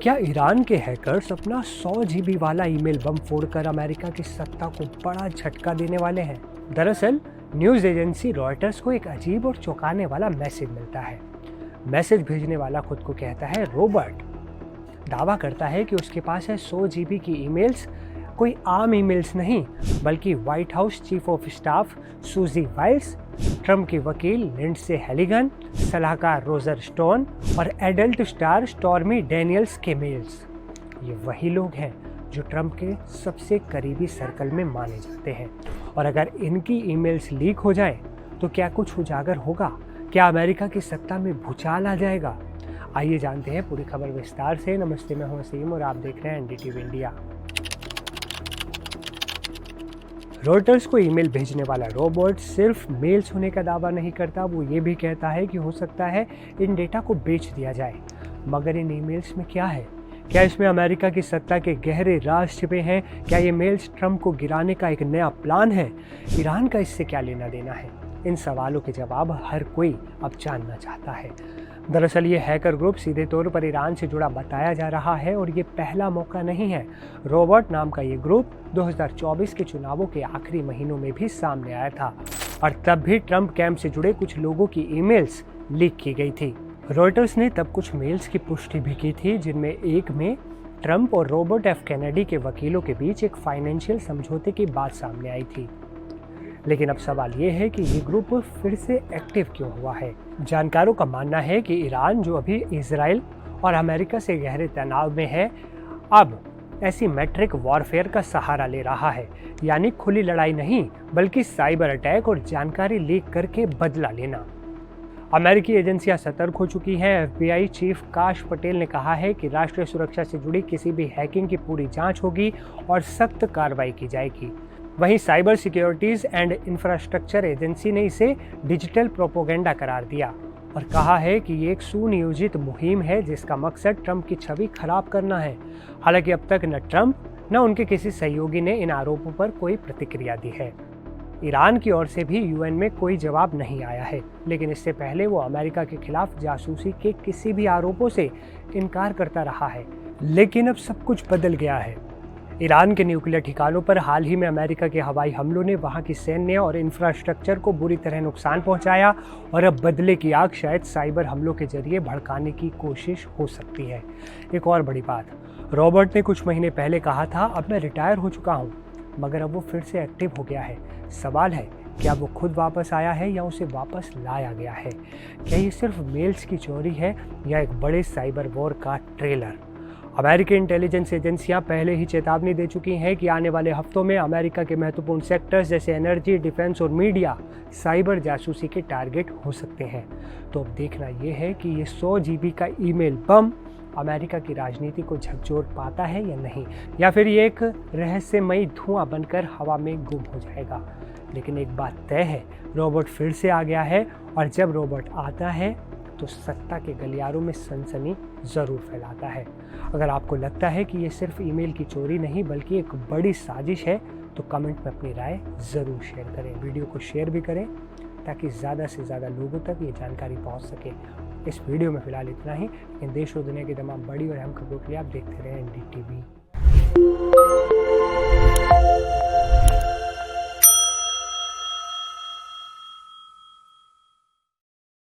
क्या ईरान के हैकर्स अपना 100 जीबी वाला ईमेल बम फोड़कर अमेरिका की सत्ता को बड़ा झटका देने वाले हैं? दरअसल न्यूज़ एजेंसी रॉयटर्स को एक अजीब और चौंकाने वाला मैसेज मिलता है। मैसेज भेजने वाला खुद को कहता है रॉबर्ट। दावा करता है कि उसके पास है 100 जीबी की ईमेल्स, कोई आम ईमेल्स नहीं बल्कि white house chief of staff सूजी वाइल्स, ट्रम्प की वकील लिंडसे हेलिगन, सलाहकार रोजर स्टोन और एडल्ट स्टार स्टॉर्मी डैनियल्स के मेल्स। ये वही लोग हैं जो ट्रम्प के सबसे करीबी सर्कल में माने जाते हैं। और अगर इनकी ईमेल्स लीक हो जाए तो क्या कुछ उजागर होगा? क्या अमेरिका की सत्ता में भूचाल आ जाएगा? आइए जानते हैं पूरी खबर विस्तार से। नमस्ते, मैं हूं वसीम और आप देख रहे हैं एनडीटीवी इंडिया। रॉयटर्स को ईमेल भेजने वाला रोबोट सिर्फ मेल्स होने का दावा नहीं करता, वो ये भी कहता है कि हो सकता है इन डेटा को बेच दिया जाए। मगर इन ईमेल्स में क्या है? क्या इसमें अमेरिका की सत्ता के गहरे राज छिपे हैं? क्या ये मेल्स ट्रम्प को गिराने का एक नया प्लान है? ईरान का इससे क्या लेना देना है? इन सवालों के जवाब हर कोई अब जानना चाहता है। दरअसल ये हैकर ग्रुप सीधे तौर पर ईरान से जुड़ा बताया जा रहा है और ये पहला मौका नहीं है। रॉबर्ट नाम का ये ग्रुप 2024 के चुनावों के आखिरी महीनों में भी सामने आया था और तब भी ट्रम्प कैंप से जुड़े कुछ लोगों की ईमेल्स लीक की गई थी। रॉयटर्स ने तब कुछ मेल्स की पुष्टि भी की थी, जिनमें एक में ट्रम्प और रॉबर्ट एफ कैनेडी के वकीलों के बीच एक फाइनेंशियल समझौते की बात सामने आई थी। लेकिन अब सवाल ये है कि ये ग्रुप फिर से एक्टिव क्यों हुआ है? जानकारों का मानना है कि ईरान, जो अभी इजराइल और अमेरिका से गहरे तनाव में है, अब एसिमेट्रिक वॉरफेयर का सहारा ले रहा है। यानी खुली लड़ाई नहीं बल्कि साइबर अटैक और जानकारी लीक करके बदला लेना। अमेरिकी एजेंसियां सतर्क हो चुकी हैं। FBI चीफ काश पटेल ने कहा है कि राष्ट्रीय सुरक्षा से जुड़ी किसी भी हैकिंग की पूरी जांच होगी और सख्त कार्रवाई की जाएगी। वहीं cyber securities and infrastructure agency ने इसे डिजिटल प्रोपोगेंडा करार दिया और कहा है कि ये एक सुनियोजित मुहिम है जिसका मकसद ट्रम्प की छवि खराब करना है। हालांकि अब तक न ट्रम्प न उनके किसी सहयोगी ने इन आरोपों पर कोई प्रतिक्रिया दी है। ईरान की ओर से भी UN में कोई जवाब नहीं आया है, लेकिन इससे पहले वो अमेरिका के खिलाफ जासूसी के किसी भी आरोपों से इनकार करता रहा है। लेकिन अब सब कुछ बदल गया है। ईरान के न्यूक्लियर ठिकानों पर हाल ही में अमेरिका के हवाई हमलों ने वहां की सैन्य और इंफ्रास्ट्रक्चर को बुरी तरह नुकसान पहुंचाया और अब बदले की आग शायद साइबर हमलों के जरिए भड़काने की कोशिश हो सकती है। एक और बड़ी बात, रॉबर्ट ने कुछ महीने पहले कहा था अब मैं रिटायर हो चुका हूं, मगर अब वो फिर से एक्टिव हो गया है। सवाल है, क्या वो खुद वापस आया है या उसे वापस लाया गया है? क्या ये सिर्फ मेल्स की चोरी है या एक बड़े साइबर वॉर का ट्रेलर? अमेरिकी इंटेलिजेंस एजेंसियां पहले ही चेतावनी दे चुकी हैं कि आने वाले हफ्तों में अमेरिका के महत्वपूर्ण सेक्टर्स जैसे एनर्जी, डिफेंस और मीडिया साइबर जासूसी के टारगेट हो सकते हैं। तो अब देखना यह है कि ये 100 जीबी का ईमेल बम अमेरिका की राजनीति को झकझोर पाता है या नहीं, या फिर ये एक रहस्यमयी धुआं बनकर हवा में गुम हो जाएगा। लेकिन एक बात तय है, रॉबर्ट फिर से आ गया है और जब रॉबर्ट आता है तो सत्ता के गलियारों में सनसनी ज़रूर फैलाता है। अगर आपको लगता है कि ये सिर्फ ईमेल की चोरी नहीं बल्कि एक बड़ी साजिश है तो कमेंट में अपनी राय ज़रूर शेयर करें। वीडियो को शेयर भी करें ताकि ज़्यादा से ज़्यादा लोगों तक ये जानकारी पहुंच सके। इस वीडियो में फ़िलहाल इतना ही, लेकिन देश और दुनिया की तमाम बड़ी और अहम खबरों के लिए आप देखते रहें एनडीटीवी।